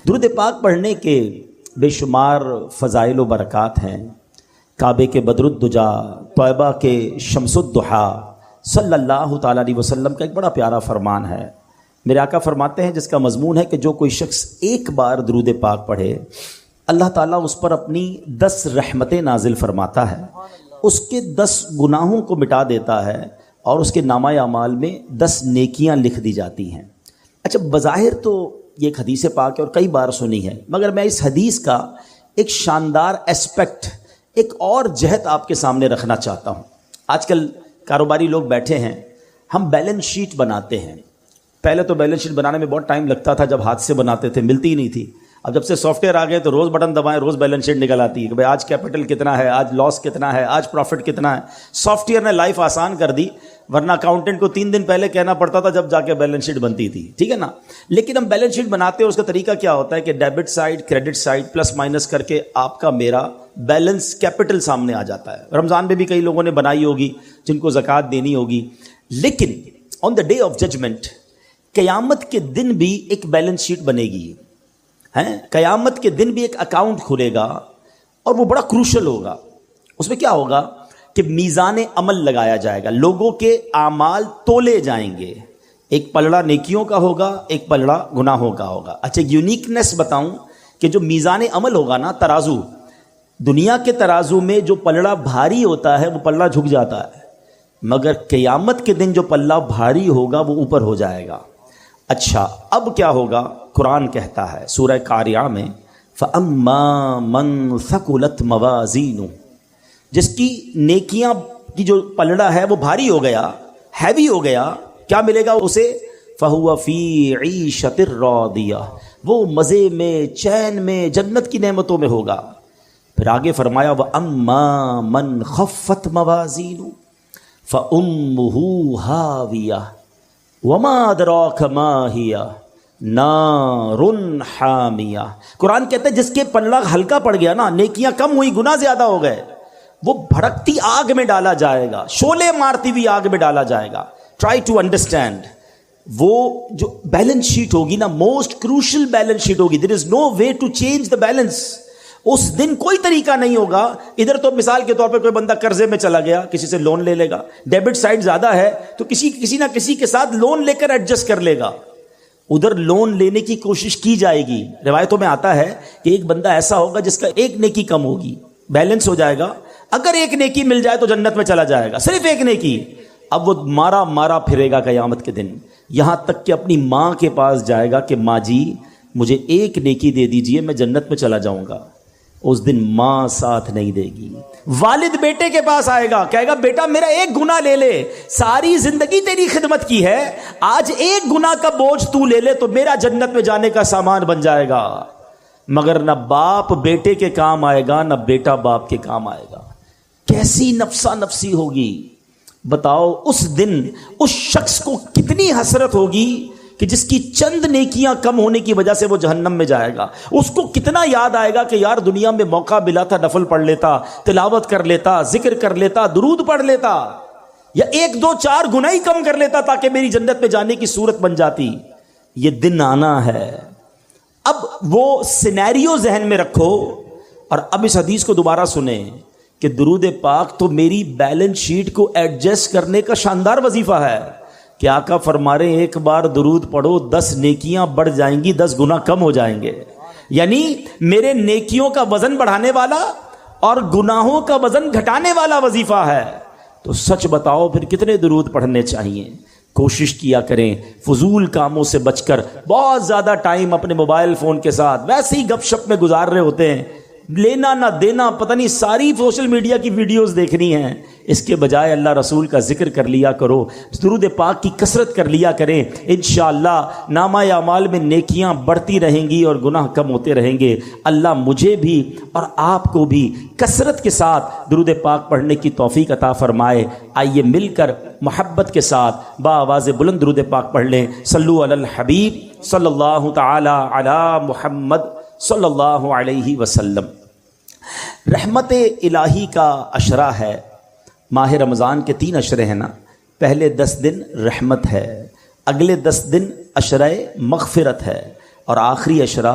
درود پاک پڑھنے کے بے شمار فضائل و برکات ہیں۔ کعبے کے بدرالدجا، طیبہ کے شمس الضحیٰ صلی اللہ تعالیٰ علیہ وسلم کا ایک بڑا پیارا فرمان ہے۔ میرے آقا فرماتے ہیں جس کا مضمون ہے کہ جو کوئی شخص ایک بار درود پاک پڑھے اللہ تعالیٰ اس پر اپنی 10 رحمتیں نازل فرماتا ہے، اس کے 10 گناہوں کو مٹا دیتا ہے اور اس کے نامہ اعمال میں 10 نیکیاں لکھ دی جاتی ہیں۔ اچھا، بظاہر تو یہ ایک حدیث پاک ہے اور کئی بار سنی ہے، مگر میں اس حدیث کا ایک شاندار اسپیکٹ، ایک اور جہت آپ کے سامنے رکھنا چاہتا ہوں۔ آج کل کاروباری لوگ بیٹھے ہیں، ہم بیلنس شیٹ بناتے ہیں۔ پہلے تو بیلنس شیٹ بنانے میں بہت ٹائم لگتا تھا، جب ہاتھ سے بناتے تھے ملتی ہی نہیں تھی۔ اب جب سے سافٹ ویئر آ گئے تو روز بٹن دبائیں روز بیلنس شیٹ نکل آتی ہے کہ بھائی آج کیپٹل کتنا ہے، آج لاس کتنا ہے، آج پروفٹ کتنا ہے۔ سافٹ ویئر نے لائف آسان کر دی، ورنہ اکاؤنٹنٹ کو 3 دن پہلے کہنا پڑتا تھا جب جا کے بیلنس شیٹ بنتی تھی، ٹھیک ہے نا۔ لیکن ہم بیلنس شیٹ بناتے ہیں، اس کا طریقہ کیا ہوتا ہے کہ debit side, credit side, plus minus کر کے آپ کا میرا بیلنس کیپٹل سامنے آ جاتا ہے۔ رمضان میں بھی کئی لوگوں نے بنائی ہوگی جن کو زکوٰۃ دینی ہوگی، لیکن آن دا ڈے آف ججمنٹ قیامت کے دن بھی ایک بیلنس شیٹ بنے گی، ہیں قیامت کے دن بھی ایک اکاؤنٹ کھلے گا اور وہ بڑا کروشل ہوگا۔ اس میں کیا ہوگا کہ میزان عمل لگایا جائے گا، لوگوں کے اعمال تولے جائیں گے، ایک پلڑا نیکیوں کا ہوگا، ایک پلڑا گناہوں کا ہوگا۔ اچھا، یونیکنیس بتاؤں کہ جو میزان عمل ہوگا نا، ترازو، دنیا کے ترازو میں جو پلڑا بھاری ہوتا ہے وہ پلڑا جھک جاتا ہے، مگر قیامت کے دن جو پلڑا بھاری ہوگا وہ اوپر ہو جائے گا۔ اچھا، اب کیا ہوگا؟ قرآن کہتا ہے سورہ قاریہ میں فَأَمَّا مَنْ ثَقُلَتْ مَوَازِينُهُ، جس کی نیکیاں کی جو پلڑا ہے وہ بھاری ہو گیا، ہیوی ہو گیا، کیا ملے گا اسے؟ فَهُوَ فِي عِيشَةٍ رَاضِيَةٍ، وہ مزے میں، چین میں، جنت کی نعمتوں میں ہوگا۔ پھر آگے فرمایا وَأَمَّا مَنْ خَفَّتْ مَوَازِينُهُ فَأُمُّهُ هَاوِيَةٌ وَمَا أَدْرَاكَ مَا هِيَ نَارٌ حَامِيَةٌ۔ قرآن کہتا ہے جس کے پلڑا ہلکا پڑ گیا نا، نیکیاں کم ہوئی، گناہ زیادہ ہو گئے، وہ بھڑکتی آگ میں ڈالا جائے گا، شعلے مارتی ہوئی آگ میں ڈالا جائے گا۔ ٹرائی ٹو انڈرسٹینڈ، وہ جو بیلنس شیٹ ہوگی نا، موسٹ کروشل بیلنس شیٹ ہوگی، there is no way to change the balance. اس دن کوئی طریقہ نہیں ہوگا۔ ادھر تو مثال کے طور پر کوئی بندہ قرضے میں چلا گیا، کسی سے لون لے لے گا، ڈیبٹ سائڈ زیادہ ہے تو کسی نہ کسی کے ساتھ لون لے کر ایڈجسٹ کر لے گا، ادھر لون لینے کی کوشش کی جائے گی۔ روایتوں میں آتا ہے کہ ایک بندہ ایسا ہوگا جس کا ایک نیکی کم ہوگی، بیلنس ہو جائے گا، اگر ایک نیکی مل جائے تو جنت میں چلا جائے گا، صرف ایک نیکی۔ اب وہ مارا پھرے گا قیامت کے دن، یہاں تک کہ اپنی ماں کے پاس جائے گا کہ ماں جی مجھے ایک نیکی دے دیجئے، میں جنت میں چلا جاؤں گا۔ اس دن ماں ساتھ نہیں دے گی۔ والد بیٹے کے پاس آئے گا، کہے گا بیٹا میرا ایک گناہ لے لے، ساری زندگی تیری خدمت کی ہے، آج ایک گناہ کا بوجھ تو لے لے تو میرا جنت میں جانے کا سامان بن جائے گا۔ مگر نہ باپ بیٹے کے کام آئے گا، نہ بیٹا باپ کے کام آئے گا۔ کیسی نفسا نفسی ہوگی بتاؤ۔ اس دن اس شخص کو کتنی حسرت ہوگی کہ جس کی چند نیکیاں کم ہونے کی وجہ سے وہ جہنم میں جائے گا۔ اس کو کتنا یاد آئے گا کہ یار دنیا میں موقع ملا تھا، نفل پڑھ لیتا، تلاوت کر لیتا، ذکر کر لیتا، درود پڑھ لیتا، یا 1 2 4 گناہ ہی کم کر لیتا تاکہ میری جنت میں جانے کی صورت بن جاتی۔ یہ دن آنا ہے۔ اب وہ سینیریو ذہن میں رکھو اور اب اس حدیث کو دوبارہ سنیں کہ درود پاک تو میری بیلنس شیٹ کو ایڈجسٹ کرنے کا شاندار وظیفہ ہے کہ آقا فرما رہے ہیں ایک بار درود پڑھو 10 نیکیاں بڑھ جائیں گی، 10 گناہ کم ہو جائیں گے۔ یعنی میرے نیکیوں کا وزن بڑھانے والا اور گناہوں کا وزن گھٹانے والا وظیفہ ہے۔ تو سچ بتاؤ پھر کتنے درود پڑھنے چاہیے؟ کوشش کیا کریں فضول کاموں سے بچ کر۔ بہت زیادہ ٹائم اپنے موبائل فون کے ساتھ ویسے ہی گپ شپ میں گزار رہے ہوتے ہیں، لینا نہ دینا پتہ نہیں، ساری سوشل میڈیا کی ویڈیوز دیکھنی ہیں۔ اس کے بجائے اللہ رسول کا ذکر کر لیا کرو، درود پاک کی کثرت کر لیا کریں، انشاءاللہ نامہ اعمال میں نیکیاں بڑھتی رہیں گی اور گناہ کم ہوتے رہیں گے۔ اللہ مجھے بھی اور آپ کو بھی کثرت کے ساتھ درود پاک پڑھنے کی توفیق عطا فرمائے۔ آئیے مل کر محبت کے ساتھ بآواز بلند درود پاک پڑھ لیں۔ صلو علی الحبیب صلی اللہ تعالی علی محمد صلی اللہ علیہ وسلم۔ رحمت الہی کا عشرہ ہے، ماہ رمضان کے 3 عشرے ہیں نا، پہلے 10 دن رحمت ہے، اگلے 10 دن عشرہ مغفرت ہے، اور آخری عشرہ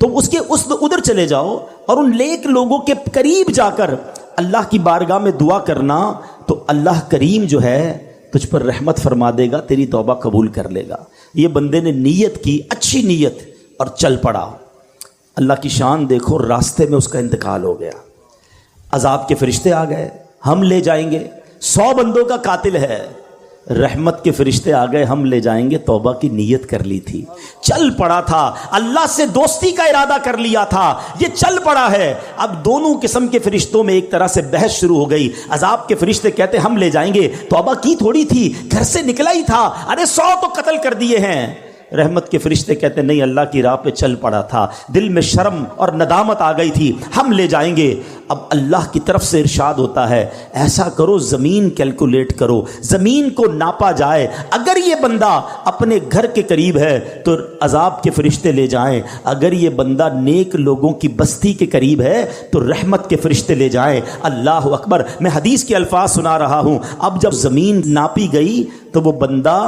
تو اس کے ادھر چلے جاؤ اور ان نیک لوگوں کے قریب جا کر اللہ کی بارگاہ میں دعا کرنا، تو اللہ کریم جو ہے تجھ پر رحمت فرما دے گا، تیری توبہ قبول کر لے گا۔ یہ بندے نے نیت کی، اچھی نیت، اور چل پڑا۔ اللہ کی شان دیکھو، راستے میں اس کا انتقال ہو گیا، عذاب کے فرشتے آ گئے، ہم لے جائیں گے، 100 بندوں کا قاتل ہے، رحمت کے فرشتے آ گئے، ہم لے جائیں گے، توبہ کی نیت کر لی تھی، چل پڑا تھا، اللہ سے دوستی کا ارادہ کر لیا تھا، یہ چل پڑا ہے۔ اب دونوں قسم کے فرشتوں میں ایک طرح سے بحث شروع ہو گئی۔ عذاب کے فرشتے کہتے ہم لے جائیں گے، توبہ کی تھوڑی تھی، گھر سے نکلا ہی تھا، ارے 100 تو قتل کر دیے ہیں۔ رحمت کے فرشتے کہتے نہیں، اللہ کی راہ پہ چل پڑا تھا، دل میں شرم اور ندامت آ گئی تھی، ہم لے جائیں گے۔ اب اللہ کی طرف سے ارشاد ہوتا ہے ایسا کرو، زمین کیلکولیٹ کرو، زمین کو ناپا جائے، اگر یہ بندہ اپنے گھر کے قریب ہے تو عذاب کے فرشتے لے جائیں، اگر یہ بندہ نیک لوگوں کی بستی کے قریب ہے تو رحمت کے فرشتے لے جائیں۔ اللہ اکبر، میں حدیث کے الفاظ سنا رہا ہوں۔ اب جب زمین ناپی گئی تو وہ بندہ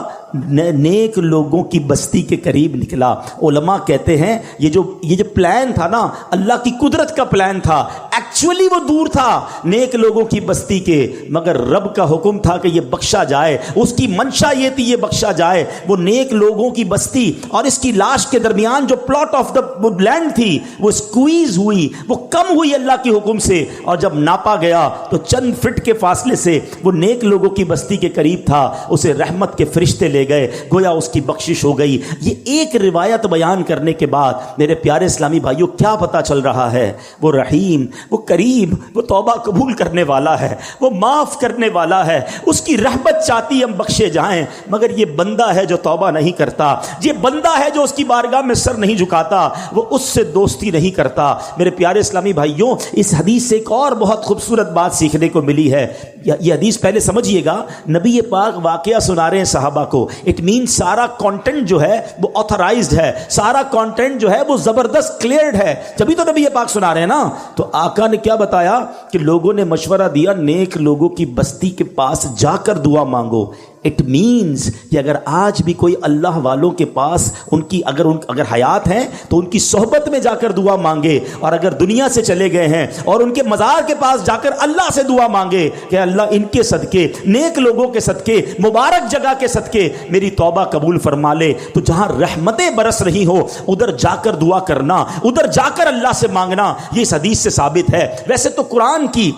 نیک لوگوں کی بستی کے قریب نکلا۔ علماء کہتے ہیں یہ جو پلان تھا نا، اللہ کی قدرت کا پلان تھا، ایکچولی وہ دور تھا نیک لوگوں کی بستی کے، مگر رب کا حکم تھا کہ یہ بخشا جائے، اس کی منشا یہ تھی یہ بخشا جائے۔ وہ نیک لوگوں کی بستی اور اس کی لاش کے درمیان جو پلاٹ آف دا لینڈ تھی وہ سکویز ہوئی، وہ کم ہوئی اللہ کے حکم سے، اور جب ناپا گیا تو چند فٹ کے فاصلے سے وہ نیک لوگوں کی بستی کے قریب تھا، اسے رحمت کے فرشتے لے گئے، گویا اس کی بخشش ہو گئی۔ یہ ایک روایت بیان کرنے کے بعد میرے پیارے اسلامی بھائیوں کیا پتہ چل رہا ہے؟ وہ رحیم، وہ کریم، وہ توبہ قبول کرنے والا ہے، وہ معاف کرنے والا ہے، اس کی رحمت چاہتی ہم بخشے جائیں، مگر یہ بندہ ہے جو توبہ نہیں کرتا، یہ بندہ ہے جو اس کی بارگاہ میں سر نہیں جھکاتا، وہ اس سے دوستی نہیں کرتا۔ میرے پیارے اسلامی بھائیوں، اس حدیث سے ایک اور بہت خوبصورت بات سیکھنے کو ملی ہے۔ یہ حدیث پہلے سمجھیے گا، نبی پاک واقعہ سنا رہے ہیں صحابہ کو، اٹ مین سارا کانٹینٹ جو ہے وہ آتھرائزڈ ہے، سارا کانٹینٹ جو ہے وہ زبردست کلیئرڈ ہے، جبھی تو نبی پاک سنا رہے ہیں نا۔ تو آقا نے کیا بتایا کہ لوگوں نے مشورہ دیا نیک لوگوں کی بستی کے پاس جا کر دعا مانگو۔ اٹ مینز کہ اگر آج بھی کوئی اللہ والوں کے پاس اگر حیات ہیں تو ان کی صحبت میں جا کر دعا مانگے، اور اگر دنیا سے چلے گئے ہیں اور ان کے مزار کے پاس جا کر اللہ سے دعا مانگے کہ اللہ ان کے صدقے، نیک لوگوں کے صدقے، مبارک جگہ کے صدقے میری توبہ قبول فرما لے۔ تو جہاں رحمتیں برس رہی ہو ادھر جا کر دعا کرنا، ادھر جا کر اللہ سے مانگنا، یہ اس حدیث سے ثابت ہے۔ ویسے تو قرآن کی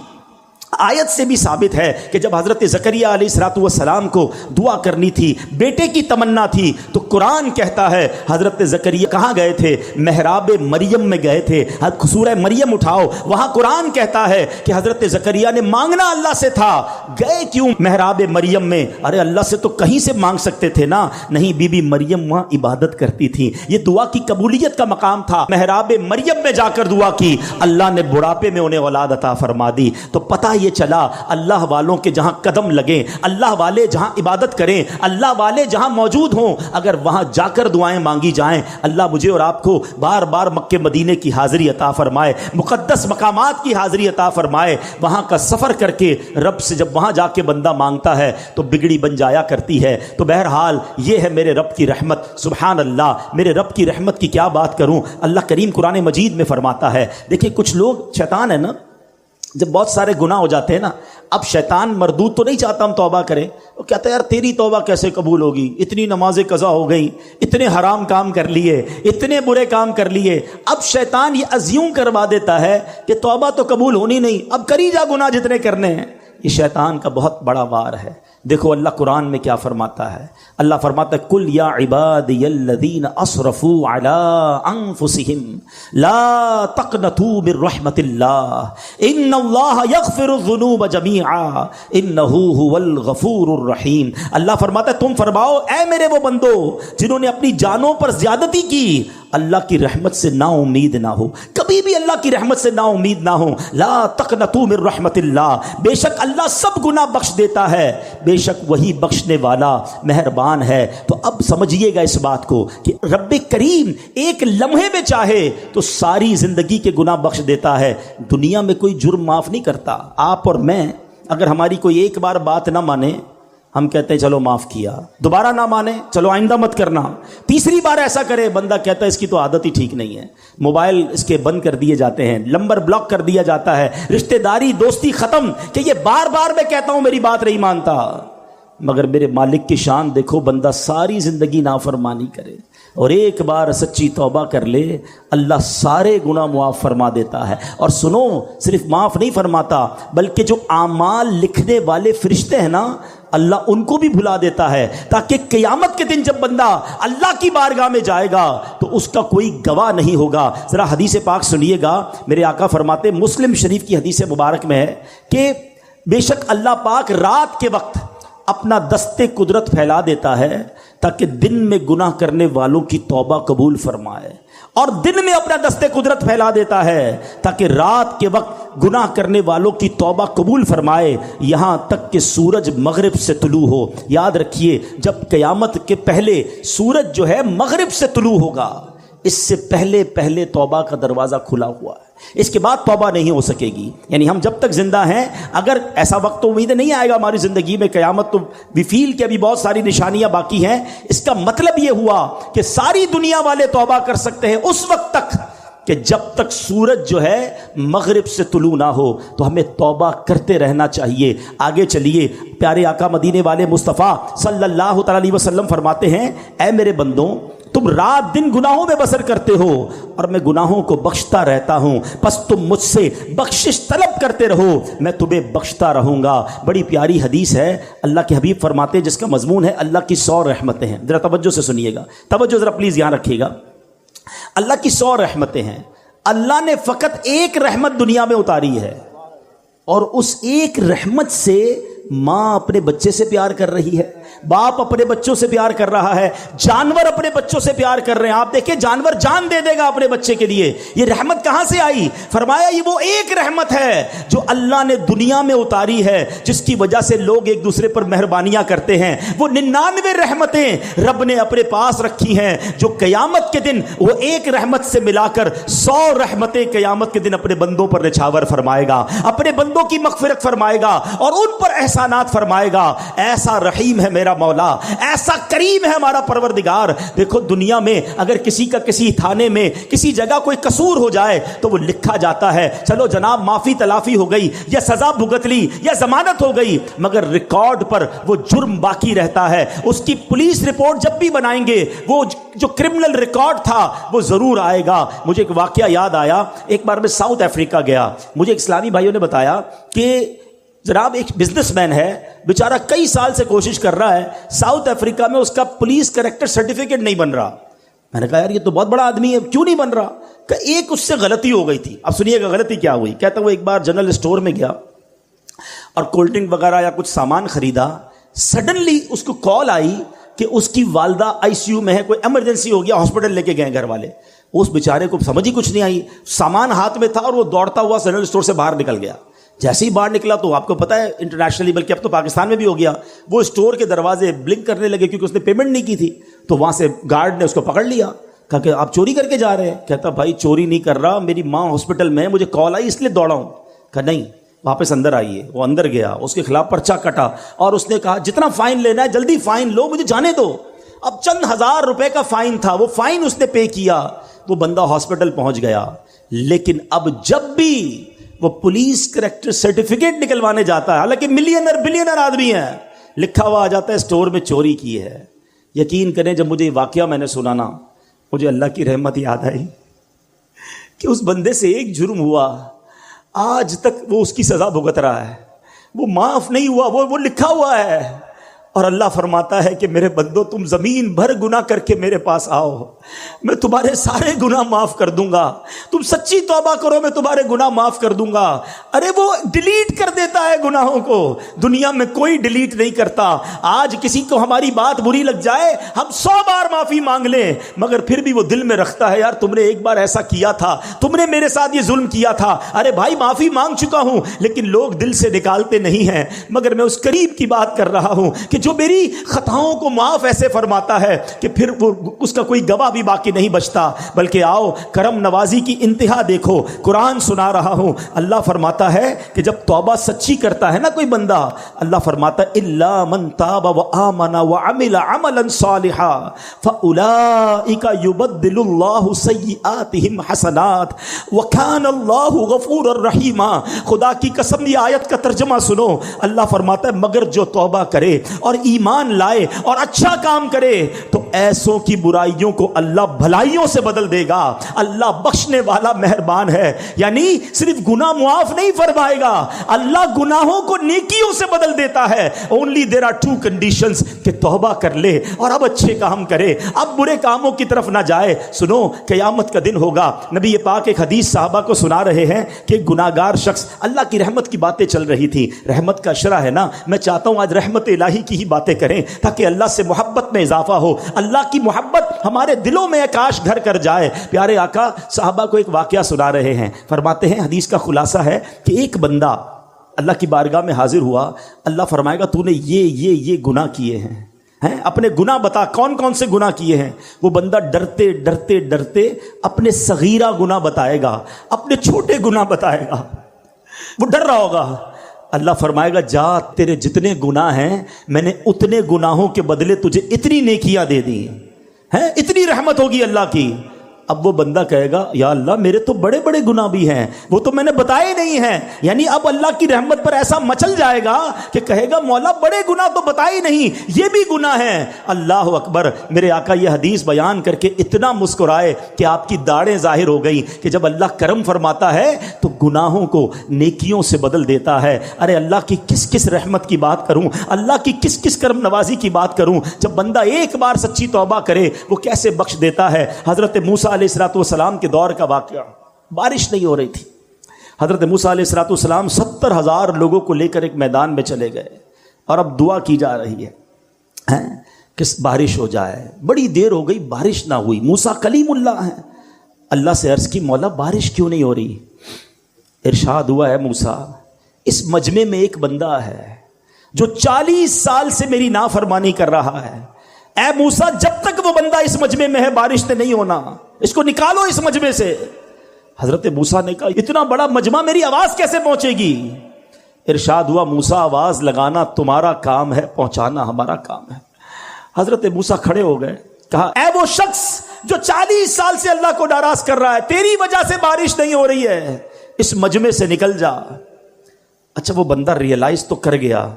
آیت سے بھی ثابت ہے کہ جب حضرت زکریا علیہ السلام کو دعا کرنی تھی، بیٹے کی تمنا تھی، تو قرآن کہتا ہے حضرت زکریا کہاں گئے تھے؟ محراب مریم میں گئے تھے۔ سورہ مریم اٹھاؤ، وہاں قرآن کہتا ہے کہ حضرت زکریا نے مانگنا اللہ سے تھا، گئے کیوں محراب مریم میں؟ ارے اللہ سے تو کہیں سے مانگ سکتے تھے نا، نہیں، بی بی مریم وہاں عبادت کرتی تھی، یہ دعا کی قبولیت کا مقام تھا۔ محراب مریم میں جا کر دعا کی، اللہ نے بڑھاپے میں انہیں اولاد عطا فرما دی۔ تو پتہ یہ چلا اللہ والوں کے جہاں قدم لگیں، اللہ والے جہاں عبادت کریں، اللہ والے جہاں موجود ہوں، اگر وہاں جا کر دعائیں مانگی جائیں، اللہ مجھے اور آپ کو بار بار مکے مدینے کی حاضری عطا فرمائے، مقدس مقامات کی حاضری عطا فرمائے۔ وہاں کا سفر کر کے رب سے جب وہاں جا کے بندہ مانگتا ہے تو بگڑی بن جایا کرتی ہے۔ تو بہرحال یہ ہے میرے رب کی رحمت، سبحان اللہ، میرے رب کی رحمت کی کیا بات کروں۔ اللہ کریم قرآن مجید میں فرماتا ہے، دیکھیں کچھ لوگ، شیطان ہے نا، جب بہت سارے گناہ ہو جاتے ہیں نا، اب شیطان مردود تو نہیں چاہتا ہم توبہ کریں، وہ کہتا ہے یار تیری توبہ کیسے قبول ہوگی، اتنی نمازیں قضا ہو گئیں، اتنے حرام کام کر لیے، اتنے برے کام کر لیے۔ اب شیطان یہ ازیوم کروا دیتا ہے کہ توبہ تو قبول ہونی نہیں، اب کری جا گناہ جتنے کرنے ہیں۔ یہ شیطان کا بہت بڑا وار ہے۔ دیکھو اللہ قرآن میں کیا فرماتا ہے، اللہ فرماتا ہے قل یا عبادی الذین اسرفوا علی انفسہم لا تقنطوا من رحمت اللہ ان اللہ یغفر الذنوب جمیعا انہ هو الغفور الرحیم۔ اللہ فرماتا ہے تم فرماؤ اے میرے وہ بندو جنہوں نے اپنی جانوں پر زیادتی کی، اللہ کی رحمت سے نا امید نہ ہو، کبھی بھی اللہ کی رحمت سے نا امید نہ ہو۔ لا تقنطوا من رحمت اللہ، بے شک اللہ سب گناہ بخش دیتا ہے، بے شک وہی بخشنے والا مہربان ہے۔ تو اب سمجھیے گا اس بات کو کہ رب کریم ایک لمحے میں چاہے تو ساری زندگی کے گناہ بخش دیتا ہے۔ دنیا میں کوئی جرم معاف نہیں کرتا۔ آپ اور میں اگر ہماری کوئی ایک بار بات نہ مانے ہم کہتے ہیں چلو معاف کیا، دوبارہ نہ مانے چلو آئندہ مت کرنا، تیسری بار ایسا کرے بندہ کہتا ہے اس کی تو عادت ہی ٹھیک نہیں ہے، موبائل اس کے بند کر دیے جاتے ہیں، نمبر بلاک کر دیا جاتا ہے، رشتہ داری دوستی ختم کہ یہ بار بار میں کہتا ہوں میری بات نہیں مانتا۔ مگر میرے مالک کی شان دیکھو، بندہ ساری زندگی نافرمانی کرے اور ایک بار سچی توبہ کر لے، اللہ سارے گناہ معاف فرما دیتا ہے۔ اور سنو، صرف معاف نہیں فرماتا بلکہ جو اعمال لکھنے والے فرشتے ہیں نا، اللہ ان کو بھی بھلا دیتا ہے، تاکہ قیامت کے دن جب بندہ اللہ کی بارگاہ میں جائے گا تو اس کا کوئی گواہ نہیں ہوگا۔ ذرا حدیث پاک سنیے گا، میرے آقا فرماتے، مسلم شریف کی حدیث مبارک میں ہے کہ بے شک اللہ پاک رات کے وقت اپنا دست قدرت پھیلا دیتا ہے تاکہ دن میں گناہ کرنے والوں کی توبہ قبول فرمائے، اور دن میں اپنا دست قدرت پھیلا دیتا ہے تاکہ رات کے وقت گناہ کرنے والوں کی توبہ قبول فرمائے، یہاں تک کہ سورج مغرب سے طلوع ہو۔ یاد رکھیے، جب قیامت کے پہلے سورج جو ہے مغرب سے طلوع ہوگا، اس سے پہلے پہلے توبہ کا دروازہ کھلا ہوا ہے، اس کے بعد توبہ نہیں ہو سکے گی۔ یعنی ہم جب تک زندہ ہیں، اگر ایسا وقت تو امید نہیں آئے گا ہماری زندگی میں، قیامت تو وی فیل کہ ابھی بہت ساری نشانیاں باقی ہیں، اس کا مطلب یہ ہوا کہ ساری دنیا والے توبہ کر سکتے ہیں اس وقت تک کہ جب تک سورج جو ہے مغرب سے طلوع نہ ہو، تو ہمیں توبہ کرتے رہنا چاہیے۔ آگے چلیے، پیارے آقا مدینے والے مصطفیٰ صلی اللہ تعالی علیہ وسلم فرماتے ہیں، اے میرے بندوں، تم رات دن گناہوں میں بسر کرتے ہو اور میں گناہوں کو بخشتا رہتا ہوں، پس تم مجھ سے بخشش طلب کرتے رہو، میں تمہیں بخشتا رہوں گا۔ بڑی پیاری حدیث ہے، اللہ کے حبیب فرماتے ہیں، جس کا مضمون ہے اللہ کی 100 رحمتیں ہیں۔ ذرا توجہ سے سنیے گا، توجہ ذرا پلیز یہاں رکھیے گا۔ اللہ کی 100 رحمتیں ہیں، اللہ نے فقط ایک رحمت دنیا میں اتاری ہے، اور اس ایک رحمت سے ماں اپنے بچے سے پیار کر رہی ہے، باپ اپنے بچوں سے پیار کر رہا ہے، جانور اپنے بچوں سے پیار کر رہے ہیں۔ آپ دیکھیں، جانور جان دے دے گا اپنے بچے کے لیے۔ یہ رحمت کہاں سے آئی؟ فرمایا یہ وہ ایک رحمت ہے جو اللہ نے دنیا میں اتاری ہے، جس کی وجہ سے لوگ ایک دوسرے پر مہربانیاں کرتے ہیں۔ وہ 99 رحمتیں رب نے اپنے پاس رکھی ہیں، جو قیامت کے دن وہ ایک رحمت سے ملا کر 100 رحمتیں قیامت کے دن اپنے بندوں پر نچھاور فرمائے گا، اپنے بندوں کی مغفرت فرمائے گا اور ان پر احسانات فرمائے گا۔ ایسا رحیم ہے میرا مولا، ایسا کریم ہے ہمارا پروردگار۔ دیکھو، دنیا میں اگر کسی کا کسی تھانے میں کسی جگہ کوئی قصور ہو جائے تو وہ لکھا جاتا ہے، چلو جناب معافی تلافی ہو گئی یا سزا بھگت لی یا ضمانت ہو گئی، مگر ریکارڈ پر وہ جرم باقی رہتا ہے۔ اس کی پولیس رپورٹ جب بھی بنائیں گے، وہ جو کرمنل ریکارڈ تھا وہ ضرور آئے گا۔ مجھے ایک واقعہ یاد آیا، ایک بار میں ساؤتھ افریقہ گیا، مجھے ایک اسلامی بھائیوں نے بتایا کہ جناب ایک بزنس مین ہے، بیچارہ کئی سال سے کوشش کر رہا ہے، ساؤتھ افریقہ میں اس کا پولیس کریکٹر سرٹیفکیٹ نہیں بن رہا۔ میں نے کہا یار یہ تو بہت بڑا آدمی ہے، کیوں نہیں بن رہا؟ کہ ایک اس سے غلطی ہو گئی تھی۔ اب سنیے گا غلطی کیا ہوئی۔ کہتا وہ ایک بار جنرل اسٹور میں گیا اور کولڈ ڈرنک وغیرہ یا کچھ سامان خریدا، سڈنلی اس کو کال آئی کہ اس کی والدہ آئی سی یو میں ہے، کوئی ایمرجنسی ہو گیا، ہاسپٹل لے کے گئے گھر والے۔ اس بیچارے کو سمجھ ہی کچھ نہیں آئی، سامان ہاتھ میں تھا اور وہ دوڑتا ہوا جنرل اسٹور سے باہر نکل گیا۔ جیسے ہی باہر نکلا تو آپ کو پتا ہے انٹرنیشنلی، بلکہ اب تو پاکستان میں بھی ہو گیا، وہ اسٹور کے دروازے بلنک کرنے لگے کیونکہ اس نے پیمنٹ نہیں کی تھی۔ تو وہاں سے گارڈ نے اس کو پکڑ لیا، کہا کہ آپ چوری کر کے جا رہے ہیں؟ کہتا بھائی چوری نہیں کر رہا، میری ماں ہاسپٹل میں، مجھے کال آئی اس لیے دوڑا ہوں۔ کہا نہیں، واپس اندر آئیے۔ وہ اندر گیا، اس کے خلاف پرچہ کٹا اور اس نے کہا جتنا فائن لینا ہے جلدی فائن لو، مجھے جانے دو۔ اب چند ہزار روپے کا فائن تھا، وہ فائن اس نے پے کیا، وہ بندہ ہاسپٹل پہنچ گیا۔ لیکن اب جب بھی وہ پولیس کریکٹر سرٹیفکیٹ نکلوانے جاتا ہے، حالانکہ بلینر آدمی ہے، لکھا ہوا آ جاتا ہے اسٹور میں چوری کی ہے۔ یقین کریں، جب مجھے یہ واقعہ میں نے سنا نا، مجھے اللہ کی رحمت یاد آئی کہ اس بندے سے ایک جرم ہوا، آج تک وہ اس کی سزا بھگت رہا ہے، وہ معاف نہیں ہوا، وہ لکھا ہوا ہے۔ اور اللہ فرماتا ہے کہ میرے بندو، تم زمین بھر گناہ کر کے میرے پاس آؤ، میں تمہارے سارے گناہ معاف کر دوں گا، تم سچی توبہ کرو میں تمہارے گناہ معاف کر دوں گا۔ ارے وہ ڈیلیٹ کر دیتا ہے گناہوں کو، دنیا میں کوئی ڈیلیٹ نہیں کرتا۔ آج کسی کو ہماری بات بری لگ جائے، ہم 100 بار معافی مانگ لیں، مگر پھر بھی وہ دل میں رکھتا ہے، یار تم نے ایک بار ایسا کیا تھا، تم نے میرے ساتھ یہ ظلم کیا تھا۔ ارے بھائی معافی مانگ چکا ہوں، لیکن لوگ دل سے نکالتے نہیں ہیں۔ مگر میں اس قریب کی بات کر رہا ہوں کہ جو میری خطاؤں کو معاف ایسے فرماتا ہے کہ پھر وہ اس کا کوئی گواہ بھی باقی نہیں بچتا، بلکہ آؤ کرم نوازی کی انتہا دیکھو، قرآن سنا رہا ہوں، اللہ فرماتا ہے کہ جب توبہ سچی کرتا ہے نا کوئی بندہ، اللہ فرماتا ہے الا من تاب وآمن وعمل عملا صالحا فاولئک یبدل اللہ سیئاتہم حسنات وکان اللہ غفورا رحیما۔ خدا کی قسم یہ آیت کا ترجمہ سنو، اللہ فرماتا ہے مگر جو توبہ کرے اور ایمان لائے اور اچھا کام کرے تو ایسوں کی برائیوں کو اللہ بھلائیوں سے بدل دے گا۔ اللہ بخشنے والا مہربان ہے، یعنی صرف گناہ معاف نہیں فرمائے گا، اللہ گناہوں کو نیکیوں سے بدل دیتا ہے۔ only there are two conditions کہ توبہ کر لے اور اب اچھے کام کرے، اب برے کاموں کی طرف نہ جائے۔ سنو قیامت کا دن ہوگا، نبی پاک ایک حدیث صحابہ کو سنا رہے ہیں کہ گناہگار شخص، اللہ کی رحمت کی باتیں چل رہی تھی، رحمت کا شرح ہے نا، میں چاہتا ہوں آج رحمت الہی کی ہی باتیں کریں تاکہ اللہ سے محبت میں اضافہ ہو، اللہ کی محبت ہمارے دلوں میں کاش گھر کر جائے۔ پیارے آقا صحابہ کو ایک واقعہ سنا رہے ہیں، فرماتے ہیں حدیث کا خلاصہ ہے کہ ایک بندہ اللہ کی بارگاہ میں حاضر ہوا، اللہ فرمائے گا تو نے یہ گناہ کیے ہیں، اپنے گناہ بتا، کون کون سے گناہ کیے ہیں؟ وہ بندہ ڈرتے ڈرتے ڈرتے اپنے صغیرہ گناہ بتائے گا، اپنے چھوٹے گناہ بتائے گا، وہ ڈر رہا ہوگا۔ اللہ فرمائے گا جا تیرے جتنے گناہ ہیں میں نے اتنے گناہوں کے بدلے تجھے اتنی نیکیاں دے دی ہیں، اتنی رحمت ہوگی اللہ کی۔ اب وہ بندہ کہے گا یا اللہ میرے تو بڑے بڑے گناہ بھی ہیں، وہ تو میں نے بتائے نہیں ہیں، یعنی اب اللہ کی رحمت پر ایسا مچل جائے گا کہ کہے گا مولا بڑے گناہ تو بتائے نہیں، یہ بھی گناہ ہیں۔ اللہ اکبر، میرے آقا یہ حدیث بیان کر کے اتنا مسکرائے کہ آپ کی داڑھیں ظاہر ہو گئی کہ جب اللہ کرم فرماتا ہے تو گناہوں کو نیکیوں سے بدل دیتا ہے۔ ارے اللہ کی کس کس رحمت کی بات کروں، اللہ کی کس کس کرم نوازی کی بات کروں، جب بندہ ایک بار سچی توبہ کرے وہ کیسے بخش دیتا ہے۔ حضرت موسیٰ علیہ السلام کے دور کا واقعہ، بارش نہیں ہو رہی تھی، حضرت موسیٰ علیہ السلام 70,000 لوگوں کو لے کر ایک میدان میں چلے گئے اور اب دعا کی جا رہی ہے کہ بارش ہو جائے۔ بڑی دیر ہو گئی بارش نہ ہوئی، موسیٰ کلیم اللہ ہیں، اللہ سے عرض کی مولا بارش کیوں نہیں ہو رہی؟ ارشاد ہوا ہے موسیٰ اس مجمع میں ایک بندہ ہے جو 40 سال سے میری نافرمانی کر رہا ہے، اے موسیٰ جب تک وہ بندہ اس مجمع میں ہے بارش سے نہیں ہونا، اس کو نکالو اس مجمع سے۔ حضرت موسیٰ نے کہا اتنا بڑا مجمع میری آواز کیسے پہنچے گی؟ ارشاد ہوا موسیٰ آواز لگانا تمہارا کام ہے، پہنچانا ہمارا کام ہے۔ حضرت موسیٰ کھڑے ہو گئے، کہا اے وہ شخص جو 40 سال سے اللہ کو ناراض کر رہا ہے، تیری وجہ سے بارش نہیں ہو رہی ہے، اس مجمع سے نکل جا۔ اچھا وہ بندہ ریئلائز تو کر گیا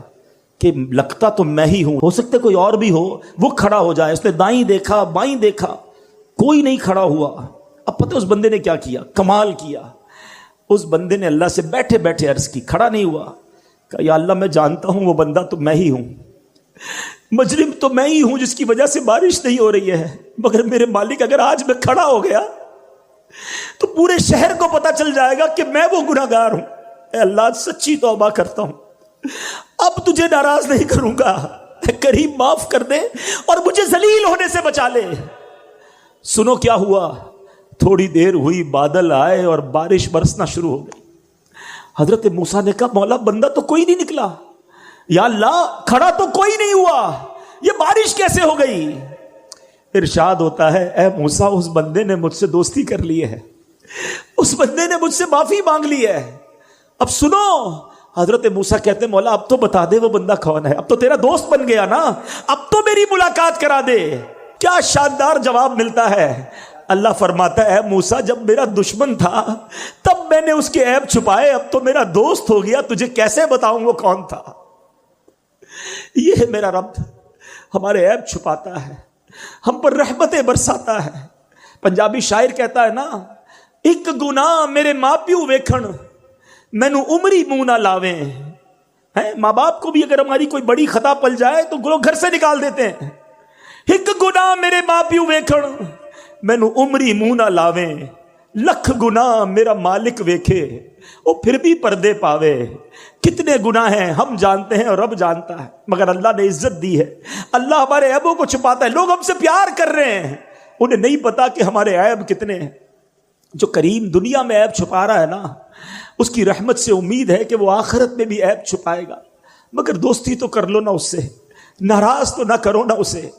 کہ لگتا تو میں ہی ہوں، ہو سکتا کوئی اور بھی ہو، وہ کھڑا ہو جائے۔ اس نے دائیں دیکھا بائیں دیکھا، کوئی نہیں کھڑا ہوا۔ اب پتہ اس بندے نے کیا کیا؟ کمال کیا۔ اس بندے نے اللہ سے بیٹھے بیٹھے عرض کی، کھڑا نہیں ہوا، کہا یا اللہ میں جانتا ہوں وہ بندہ تو میں ہی ہوں، مجرم تو میں ہی ہوں جس کی وجہ سے بارش نہیں ہو رہی ہے، مگر میرے مالک اگر آج میں کھڑا ہو گیا تو پورے شہر کو پتہ چل جائے گا کہ میں وہ گناہگار ہوں۔ اے اللہ سچی توبہ کرتا ہوں، اب تجھے ناراض نہیں کروں گا، کریم معاف کر دے اور مجھے ذلیل ہونے سے بچا لے۔ سنو کیا ہوا، تھوڑی دیر ہوئی بادل آئے اور بارش برسنا شروع ہو گئی۔ حضرت موسیٰ نے کہا مولا بندہ تو کوئی نہیں نکلا، یا اللہ کھڑا تو کوئی نہیں ہوا، یہ بارش کیسے ہو گئی؟ ارشاد ہوتا ہے اے موسیٰ اس بندے نے مجھ سے دوستی کر لی ہے، اس بندے نے مجھ سے معافی مانگ لی ہے۔ اب سنو، حضرت موسیٰ کہتے ہیں مولا اب تو بتا دے وہ بندہ کون ہے، اب تو تیرا دوست بن گیا نا، اب تو میری ملاقات کرا دے۔ کیا شاندار جواب ملتا ہے۔ اللہ فرماتا ہے موسیٰ جب میرا دشمن تھا تب میں نے اس کے عیب چھپائے، اب تو میرا دوست ہو گیا، تجھے کیسے بتاؤں وہ کون تھا۔ یہ ہے میرا رب، ہمارے عیب چھپاتا ہے، ہم پر رحمتیں برساتا ہے۔ پنجابی شاعر کہتا ہے نا، ایک گناہ میرے ماں پیو ویکھن مینو عمری منہ نہ لاویں۔ ماں باپ کو بھی اگر ہماری کوئی بڑی خطا پل جائے تو لوگ گھر سے نکال دیتے ہیں۔ ایک گناہ میرے ماں پیو ویکھن مینو عمری منہ نہ لاویں، لکھ گناہ میرا مالک ویکھے وہ پھر بھی پردے پاوے۔ کتنے گناہ ہیں ہم جانتے ہیں اور رب جانتا ہے، مگر اللہ نے عزت دی ہے، اللہ ہمارے عیبوں کو چھپاتا ہے۔ لوگ ہم سے پیار کر رہے ہیں، انہیں نہیں پتا کہ ہمارے عیب کتنے ہیں۔ جو کریم دنیا میں عیب چھپا رہا ہے نا، اس کی رحمت سے امید ہے کہ وہ آخرت میں بھی عیب چھپائے گا، مگر دوستی تو کر لو نا اس سے، ناراض تو نہ کرو نا اسے.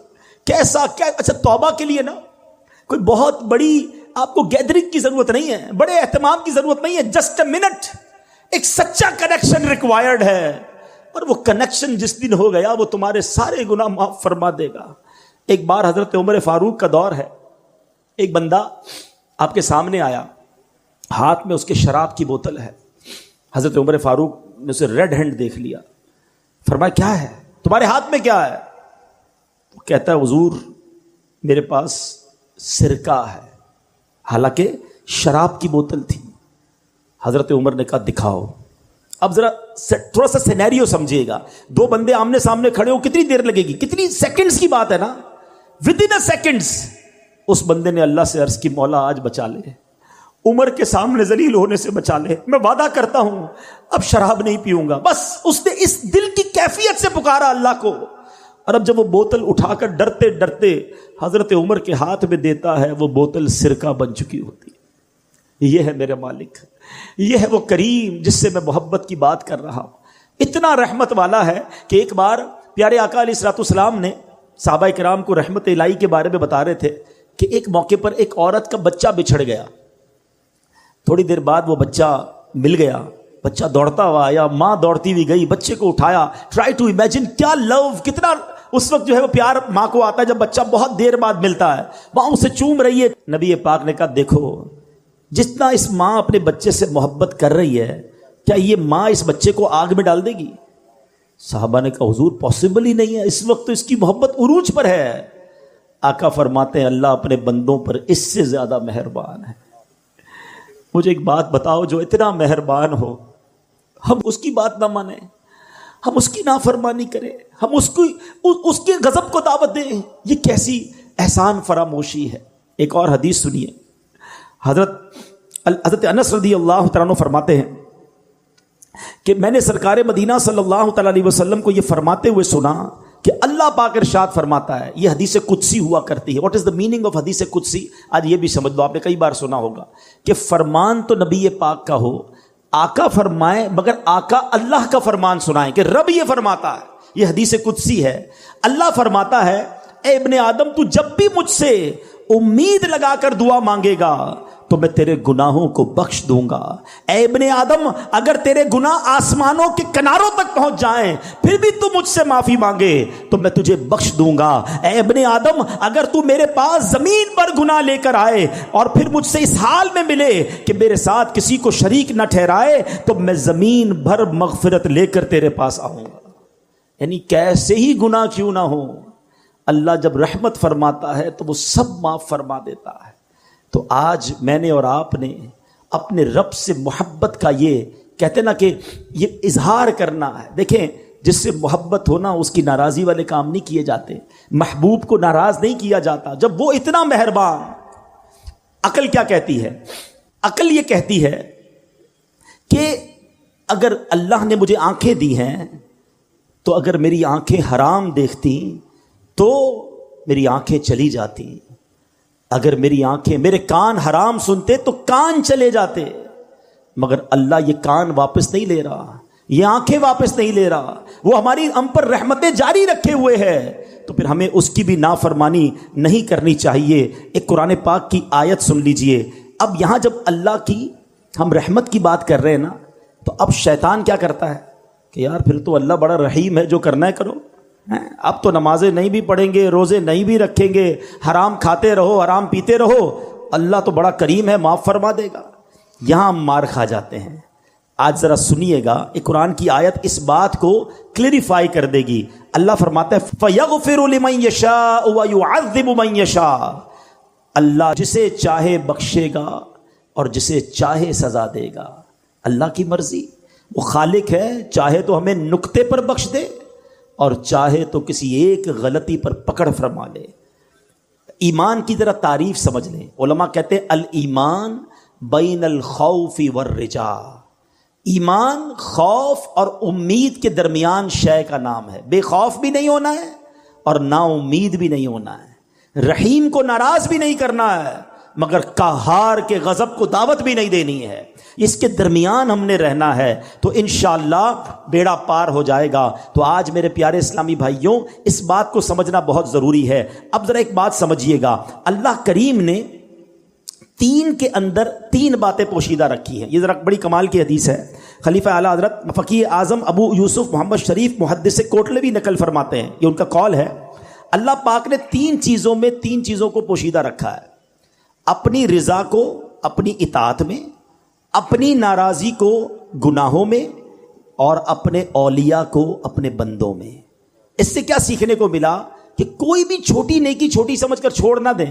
کیسا کیا, اچھا توبہ کے لیے نا کوئی بہت بڑی آپ کو گیدرنگ کی ضرورت نہیں ہے, بڑے اہتمام کی ضرورت نہیں ہے, جسٹ اے منٹ, ایک سچا کنیکشن ریکوائرڈ ہے, اور وہ کنیکشن جس دن ہو گیا وہ تمہارے سارے گناہ معاف فرما دے گا. ایک بار حضرت عمر فاروق کا دور ہے, ایک بندہ آپ کے سامنے آیا, ہاتھ میں اس کے شراب کی بوتل ہے. حضرت عمر فاروق نے اسے ریڈ ہینڈ دیکھ لیا, فرمایا کیا ہے تمہارے ہاتھ میں, کیا ہے؟ وہ کہتا ہے حضور میرے پاس سرکہ ہے, حالانکہ شراب کی بوتل تھی. حضرت عمر نے کہا دکھاؤ. اب ذرا تھوڑا سا سینیریو سمجھیے گا, دو بندے آمنے سامنے کھڑے ہو, کتنی دیر لگے گی, کتنی سیکنڈز کی بات ہے نا, ود ان سیکنڈز اس بندے نے اللہ سے عرض کی مولا آج بچا لے, عمر کے سامنے ذلیل ہونے سے بچا لے, میں وعدہ کرتا ہوں اب شراب نہیں پیوں گا. بس اس نے اس دل کی کیفیت سے پکارا اللہ کو, اور اب جب وہ بوتل اٹھا کر ڈرتے ڈرتے حضرت عمر کے ہاتھ میں دیتا ہے, وہ بوتل سرکہ بن چکی ہوتی. یہ ہے میرے مالک, یہ ہے وہ کریم جس سے میں محبت کی بات کر رہا ہوں. اتنا رحمت والا ہے کہ ایک بار پیارے آقا علیہ الصلوۃ والسلام نے صحابہ کرام کو رحمت الہی کے بارے میں بتا رہے تھے کہ ایک موقع پر ایک عورت کا بچہ بچھڑ گیا. تھوڑی دیر بعد وہ بچہ مل گیا, بچہ دوڑتا ہوا آیا, ماں دوڑتی ہوئی گئی, بچے کو اٹھایا. ٹرائی ٹو امیجن کیا لو, کتنا اس وقت جو ہے وہ پیار ماں کو آتا ہے جب بچہ بہت دیر بعد ملتا ہے. ماں اسے چوم رہی ہے. نبی پاک نے کہا دیکھو جتنا اس ماں اپنے بچے سے محبت کر رہی ہے, کیا یہ ماں اس بچے کو آگ میں ڈال دے گی؟ صحابہ نے کہا حضور پاسبل ہی نہیں ہے, اس وقت تو اس کی محبت عروج پر ہے. آقا فرماتے ہیں اللہ اپنے بندوں پر اس سے زیادہ مہربان ہے. مجھے ایک بات بتاؤ, جو اتنا مہربان ہو ہم اس کی بات نہ مانیں, ہم اس کی نافرمانی کریں, ہم اس کے غضب کو دعوت دیں, یہ کیسی احسان فراموشی ہے. ایک اور حدیث سنیے, حضرت انس رضی اللہ تعالیٰ عنہ فرماتے ہیں کہ میں نے سرکار مدینہ صلی اللہ تعالیٰ علیہ وسلم کو یہ فرماتے ہوئے سنا کہ اللہ پاک ارشاد فرماتا ہے, یہ حدیث قدسی ہوا کرتی ہے. What is the meaning of حدیث قدسی؟ آج یہ بھی سمجھ لو, آپ نے کئی بار سنا ہوگا کہ فرمان تو نبی پاک کا ہو, آقا فرمائے, مگر آقا اللہ کا فرمان سنائیں کہ رب یہ فرماتا ہے. یہ حدیث قدسی ہے. اللہ فرماتا ہے اے ابن آدم تو جب بھی مجھ سے امید لگا کر دعا مانگے گا تو میں تیرے گناہوں کو بخش دوں گا. اے ابن آدم اگر تیرے گناہ آسمانوں کے کناروں تک پہنچ جائیں پھر بھی تو مجھ سے معافی مانگے تو میں تجھے بخش دوں گا. اے ابن آدم اگر تو میرے پاس زمین پر گناہ لے کر آئے اور پھر مجھ سے اس حال میں ملے کہ میرے ساتھ کسی کو شریک نہ ٹھہرائے تو میں زمین بھر مغفرت لے کر تیرے پاس آؤں گا. یعنی کیسے ہی گناہ کیوں نہ ہو, اللہ جب رحمت فرماتا ہے تو وہ سب معاف فرما دیتا ہے. تو آج میں نے اور آپ نے اپنے رب سے محبت کا یہ کہتے نا کہ یہ اظہار کرنا ہے. دیکھیں جس سے محبت ہونا اس کی ناراضی والے کام نہیں کیے جاتے, محبوب کو ناراض نہیں کیا جاتا جب وہ اتنا مہربان. عقل کیا کہتی ہے؟ عقل یہ کہتی ہے کہ اگر اللہ نے مجھے آنکھیں دی ہیں تو اگر میری آنکھیں حرام دیکھتی تو میری آنکھیں چلی جاتی, اگر میری آنکھیں, میرے کان حرام سنتے تو کان چلے جاتے, مگر اللہ یہ کان واپس نہیں لے رہا, یہ آنکھیں واپس نہیں لے رہا, وہ ہماری ہم پر رحمتیں جاری رکھے ہوئے ہے. تو پھر ہمیں اس کی بھی نافرمانی نہیں کرنی چاہیے. ایک قرآن پاک کی آیت سن لیجئے. اب یہاں جب اللہ کی ہم رحمت کی بات کر رہے ہیں نا, تو اب شیطان کیا کرتا ہے کہ یار پھر تو اللہ بڑا رحیم ہے, جو کرنا ہے کرو. اب تو نمازیں نہیں بھی پڑھیں گے, روزے نہیں بھی رکھیں گے, حرام کھاتے رہو, حرام پیتے رہو, اللہ تو بڑا کریم ہے, معاف فرما دے گا. یہاں ہم مار کھا جاتے ہیں. آج ذرا سنیے گا, ایک قرآن کی آیت اس بات کو کلیریفائی کر دے گی. اللہ فرماتا ہے فَيَغْفِرُ لِمَن يَشَاءُ وَيُعَذِّبُ مَن يَشَاءُ, اللہ جسے چاہے بخشے گا اور جسے چاہے سزا دے گا. اللہ کی مرضی, وہ خالق ہے, چاہے تو ہمیں نقطے پر بخش دے اور چاہے تو کسی ایک غلطی پر پکڑ فرما لے. ایمان کی ذرا تعریف سمجھ لیں. علماء کہتے ہیں الایمان بین الخوف والرجاء, ایمان خوف اور امید کے درمیان شے کا نام ہے. بے خوف بھی نہیں ہونا ہے اور نا امید بھی نہیں ہونا ہے. رحیم کو ناراض بھی نہیں کرنا ہے مگر قہار کے غضب کو دعوت بھی نہیں دینی ہے. اس کے درمیان ہم نے رہنا ہے تو انشاءاللہ بیڑا پار ہو جائے گا. تو آج میرے پیارے اسلامی بھائیوں اس بات کو سمجھنا بہت ضروری ہے. اب ذرا ایک بات سمجھیے گا, اللہ کریم نے تین کے اندر تین باتیں پوشیدہ رکھی ہیں. یہ ذرا بڑی کمال کی حدیث ہے. خلیفہ اعلیٰ حضرت فقیہ اعظم ابو یوسف محمد شریف محدث کوٹلوی نقل فرماتے ہیں, یہ ان کا قول ہے, اللہ پاک نے تین چیزوں کو پوشیدہ رکھا ہے. اپنی رضا کو اپنی اطاعت میں, اپنی ناراضی کو گناہوں میں, اور اپنے اولیاء کو اپنے بندوں میں. اس سے کیا سیکھنے کو ملا کہ کوئی بھی چھوٹی نیکی چھوٹی سمجھ کر چھوڑ نہ دیں,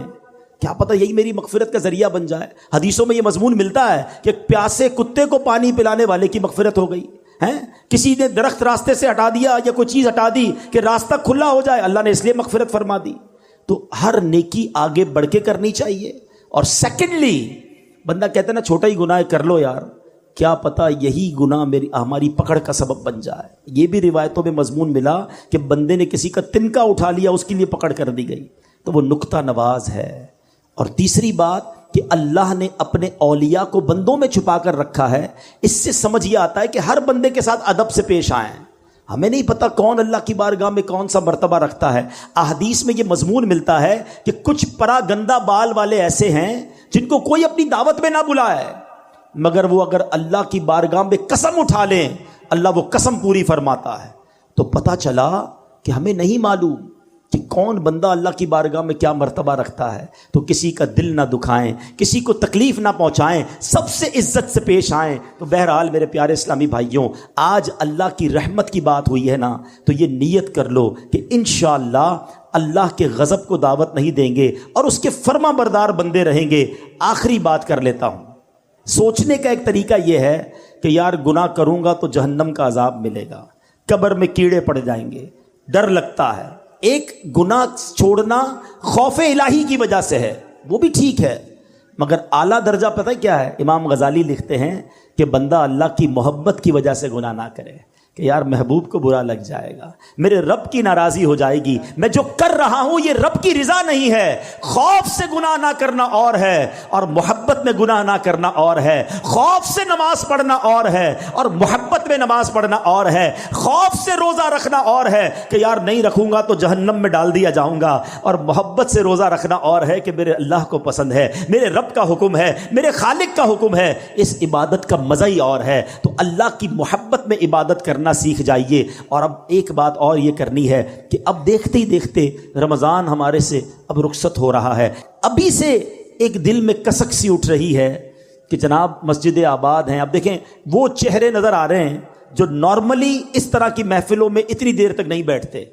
کیا پتہ یہی میری مغفرت کا ذریعہ بن جائے. حدیثوں میں یہ مضمون ملتا ہے کہ پیاسے کتے کو پانی پلانے والے کی مغفرت ہو گئی ہے. کسی نے درخت راستے سے ہٹا دیا یا کوئی چیز ہٹا دی کہ راستہ کھلا ہو جائے, اللہ نے اس لیے مغفرت فرما دی. تو ہر نیکی آگے بڑھ کے کرنی چاہیے. اور سیکنڈلی بندہ کہتا ہے نا چھوٹا ہی گناہ کر لو یار, کیا پتہ یہی گناہ ہماری پکڑ کا سبب بن جائے. یہ بھی روایتوں میں مضمون ملا کہ بندے نے کسی کا تنکا اٹھا لیا, اس کے لیے پکڑ کر دی گئی. تو وہ نقطہ نواز ہے. اور تیسری بات کہ اللہ نے اپنے اولیاء کو بندوں میں چھپا کر رکھا ہے. اس سے سمجھ یہ آتا ہے کہ ہر بندے کے ساتھ ادب سے پیش آئیں. ہمیں نہیں پتہ کون اللہ کی بارگاہ میں کون سا مرتبہ رکھتا ہے. احادیث میں یہ مضمون ملتا ہے کہ کچھ پرا گندہ بال والے ایسے ہیں جن کو کوئی اپنی دعوت میں نہ بلائے, مگر وہ اگر اللہ کی بارگاہ میں قسم اٹھا لیں اللہ وہ قسم پوری فرماتا ہے. تو پتہ چلا کہ ہمیں نہیں معلوم کہ کون بندہ اللہ کی بارگاہ میں کیا مرتبہ رکھتا ہے. تو کسی کا دل نہ دکھائیں, کسی کو تکلیف نہ پہنچائیں, سب سے عزت سے پیش آئیں. تو بہرحال میرے پیارے اسلامی بھائیوں, آج اللہ کی رحمت کی بات ہوئی ہے نا, تو یہ نیت کر لو کہ انشاءاللہ اللہ کے غضب کو دعوت نہیں دیں گے اور اس کے فرما بردار بندے رہیں گے. آخری بات کر لیتا ہوں. سوچنے کا ایک طریقہ یہ ہے کہ یار گناہ کروں گا تو جہنم کا عذاب ملے گا, قبر میں کیڑے پڑ جائیں گے, ڈر لگتا ہے. ایک گناہ چھوڑنا خوف الہی کی وجہ سے ہے, وہ بھی ٹھیک ہے, مگر اعلیٰ درجہ پتہ کیا ہے؟ امام غزالی لکھتے ہیں کہ بندہ اللہ کی محبت کی وجہ سے گناہ نہ کرے کہ یار محبوب کو برا لگ جائے گا, میرے رب کی ناراضی ہو جائے گی, میں جو کر رہا ہوں یہ رب کی رضا نہیں ہے. خوف سے گناہ نہ کرنا اور ہے اور محبت میں گناہ نہ کرنا اور ہے. خوف سے نماز پڑھنا اور ہے اور محبت میں نماز پڑھنا اور ہے. خوف سے روزہ رکھنا اور ہے کہ یار نہیں رکھوں گا تو جہنم میں ڈال دیا جاؤں گا, اور محبت سے روزہ رکھنا اور ہے کہ میرے اللہ کو پسند ہے, میرے رب کا حکم ہے, میرے خالق کا حکم ہے. اس عبادت کا مزہ ہی اور ہے. تو اللہ کی محبت میں عبادت کرنا سیکھ جائیے. اور اب ایک بات اور یہ کرنی ہے کہ اب دیکھتے ہی دیکھتے رمضان ہمارے سے اب رخصت ہو رہا ہے. ابھی سے ایک دل میں کسک سی اٹھ رہی ہے کہ جناب مسجد آباد ہیں. اب دیکھیں وہ چہرے نظر آ رہے ہیں جو نارملی اس طرح کی محفلوں میں اتنی دیر تک نہیں بیٹھتے.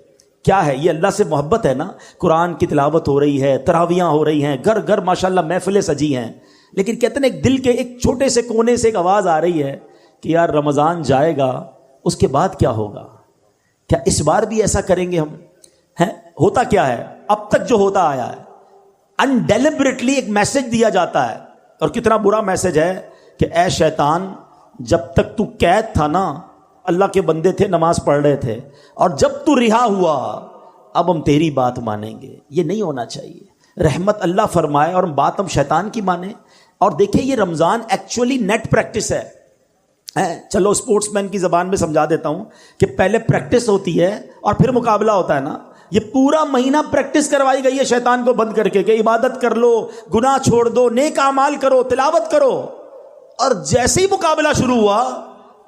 کیا ہے یہ؟ اللہ سے محبت ہے نا. قرآن کی تلاوت ہو رہی ہے, تراویاں ہو رہی ہیں, گھر گھر ماشاءاللہ محفلیں سجی ہیں. لیکن کہتے ہیں ایک دل کے ایک چھوٹے سے کونے سے ایک آواز آ رہی ہے کہ یار رمضان جائے گا, اس کے بعد کیا ہوگا؟ کیا اس بار بھی ایسا کریں گے ہم؟ ہوتا کیا ہے اب تک جو ہوتا آیا ہے, انڈیلیبریٹلی ایک میسج دیا جاتا ہے, اور کتنا برا میسج ہے کہ اے شیطان, جب تک تو قید تھا نا اللہ کے بندے تھے, نماز پڑھ رہے تھے, اور جب تو رہا ہوا اب ہم تیری بات مانیں گے. یہ نہیں ہونا چاہیے. رحمت اللہ فرمائے اور بات ہم شیطان کی مانیں. اور دیکھیں یہ رمضان ایکچولی نیٹ پریکٹس ہے. چلو اسپورٹس مین کی زبان میں سمجھا دیتا ہوں کہ پہلے پریکٹس ہوتی ہے اور پھر مقابلہ ہوتا ہے نا. یہ پورا مہینہ پریکٹس کروائی گئی ہے شیطان کو بند کر کے کہ عبادت کر لو, گناہ چھوڑ دو, نیک اعمال کرو, تلاوت کرو. اور جیسے ہی مقابلہ شروع ہوا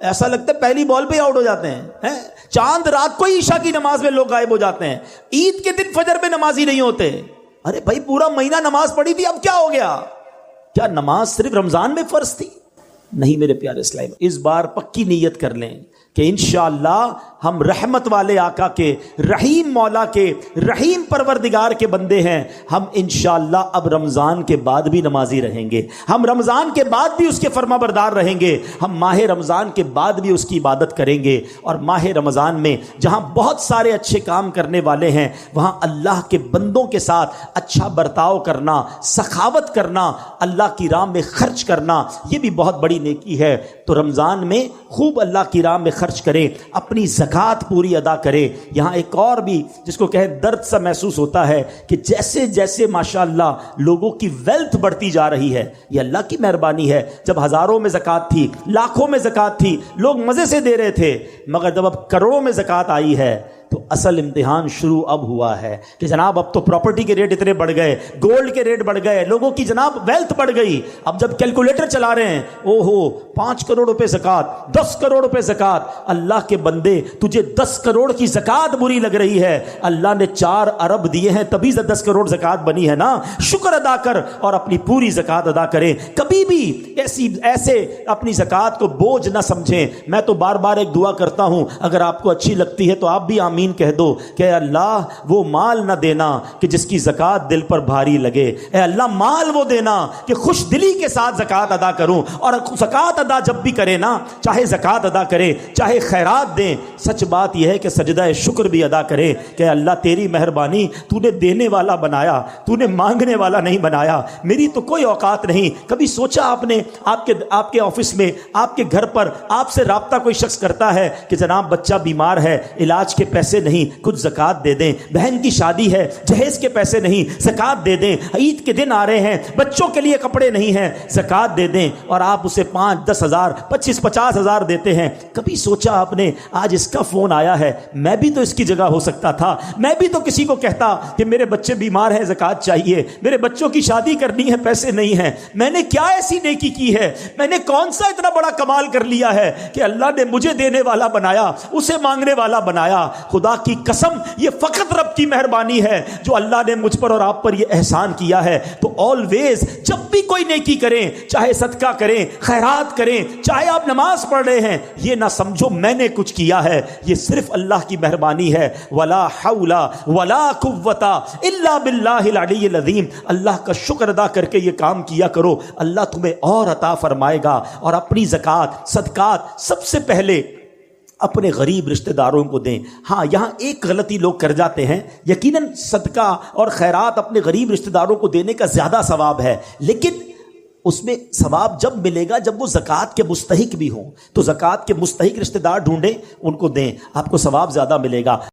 ایسا لگتا ہے پہلی بال پہ آؤٹ ہو جاتے ہیں. چاند رات کو عشاء کی نماز میں لوگ غائب ہو جاتے ہیں, عید کے دن فجر میں نمازی نہیں ہوتے. ارے بھائی پورا مہینہ نماز پڑھی تھی, اب کیا ہو گیا؟ کیا نماز صرف رمضان میں فرض تھی؟ نہیں میرے پیارے اسلام. اس بار پکی نیت کر لیں کہ انشاءاللہ ہم رحمت والے آقا کے, رحیم مولا کے, رحیم پروردگار کے بندے ہیں. ہم انشاءاللہ اب رمضان کے بعد بھی نمازی رہیں گے, ہم رمضان کے بعد بھی اس کے فرما بردار رہیں گے, ہم ماہ رمضان کے بعد بھی اس کی عبادت کریں گے. اور ماہ رمضان میں جہاں بہت سارے اچھے کام کرنے والے ہیں وہاں اللہ کے بندوں کے ساتھ اچھا برتاؤ کرنا, سخاوت کرنا, اللہ کی راہ میں خرچ کرنا, یہ بھی بہت بڑی نیکی ہے تو رمضان میں خوب اللہ کی راہ میں خرچ کریں، اپنی زکوٰۃ پوری ادا کریں۔ یہاں ایک اور بھی جس کو کہیں درد سا محسوس ہوتا ہے کہ جیسے جیسے ماشاءاللہ لوگوں کی ویلتھ بڑھتی جا رہی ہے، یہ اللہ کی مہربانی ہے۔ جب ہزاروں میں زکوٰۃ تھی، لاکھوں میں زکوٰۃ تھی، لوگ مزے سے دے رہے تھے، مگر جب اب کروڑوں میں زکوٰۃ آئی ہے تو اصل امتحان شروع اب ہوا ہے کہ جناب اب تو پراپرٹی کے ریٹ اتنے بڑھ گئے، گولڈ کے ریٹ بڑھ گئے، لوگوں کی جناب ویلتھ بڑھ گئی۔ اب جب کیلکولیٹر چلا رہے ہیں، او ہو 5 کروڑ روپے زکوٰۃ، 10 کروڑ روپے زکوٰۃ۔ اللہ کے بندے، تجھے 10 کروڑ کی زکوٰۃ بری لگ رہی ہے، اللہ نے 4 ارب دیے ہیں تبھی 10 کروڑ زکوٰۃ بنی ہے نا۔ شکر ادا کر اور اپنی پوری زکوٰۃ ادا کریں۔ کبھی بھی ایسے اپنی زکوٰۃ کو بوجھ نہ سمجھیں۔ میں تو بار بار ایک دعا کرتا ہوں، اگر آپ کو اچھی لگتی ہے تو آپ بھی آمین کہہ دو کہ اے اللہ وہ مال نہ دینا کہ جس کی زکوٰۃ دل پر بھاری لگے، اے اللہ مال وہ دینا کہ خوش دلی کے ساتھ زکوٰۃ ادا کروں۔ اور زکوٰۃ ادا جب بھی کرے نا، چاہے زکوٰۃ ادا کرے چاہے خیرات دیں، سچ بات یہ ہے کہ سجدہ شکر بھی ادا کرے کہ اللہ تیری مہربانی، تو نے دینے والا بنایا، تو نے مانگنے والا نہیں بنایا، میری تو کوئی اوقات نہیں۔ کبھی سوچا آپ نے آپ کے آفس میں، آپ کے گھر پر آپ سے رابطہ کوئی شخص کرتا ہے کہ جناب بچہ بیمار ہے، علاج کے پیسے نہیں، کچھ زکوٰۃ دے دیں، بہن کی شادی ہے، جہیز کے پیسے نہیں، زکوٰۃ دے دیں، عید کے دن آ رہے ہیں، بچوں کے لیے کپڑے نہیں ہیں، زکوٰۃ دے دیں، اور آپ اسے 5-10 ہزار 25-50 ہزار دیتے ہیں۔ کبھی سوچا آپ نے آج اس کا فون آیا ہے، میں بھی تو اس کی جگہ ہو سکتا تھا، میں بھی تو کسی کو کہتا کہ میرے بچے بیمار ہیں، زکوٰۃ چاہیے، میرے بچوں کی شادی کرنی ہے، پیسے نہیں ہیں۔ میں نے کیا ایسی نیکی کی ہے، میں نے کون سا اتنا بڑا کمال کر لیا ہے کہ اللہ نے مجھے دینے والا بنایا، اسے مانگنے والا بنایا۔ خدا کی قسم یہ فقط رب کی مہربانی ہے جو اللہ نے مجھ پر اور آپ پر یہ احسان کیا ہے۔ تو آلویز جب بھی کوئی نیکی کریں، چاہے صدقہ کریں، خیرات کریں، چاہے آپ نماز پڑھ رہے ہیں، یہ نہ سمجھو میں نے کچھ کیا ہے، یہ صرف اللہ کی مہربانی ہے۔ ولا حول ولا قوت الا باللہ العلی العظیم۔ اللہ کا شکر ادا کر کے یہ کام کیا کرو، اللہ تمہیں اور عطا فرمائے گا۔ اور اپنی زکوٰۃ صدقات سب سے پہلے اپنے غریب رشتہ داروں کو دیں۔ ہاں یہاں ایک غلطی لوگ کر جاتے ہیں، یقیناً صدقہ اور خیرات اپنے غریب رشتہ داروں کو دینے کا زیادہ ثواب ہے، لیکن اس میں ثواب جب ملے گا جب وہ زکوٰۃ کے مستحق بھی ہوں۔ تو زکوٰۃ کے مستحق رشتہ دار ڈھونڈیں، ان کو دیں، آپ کو ثواب زیادہ ملے گا۔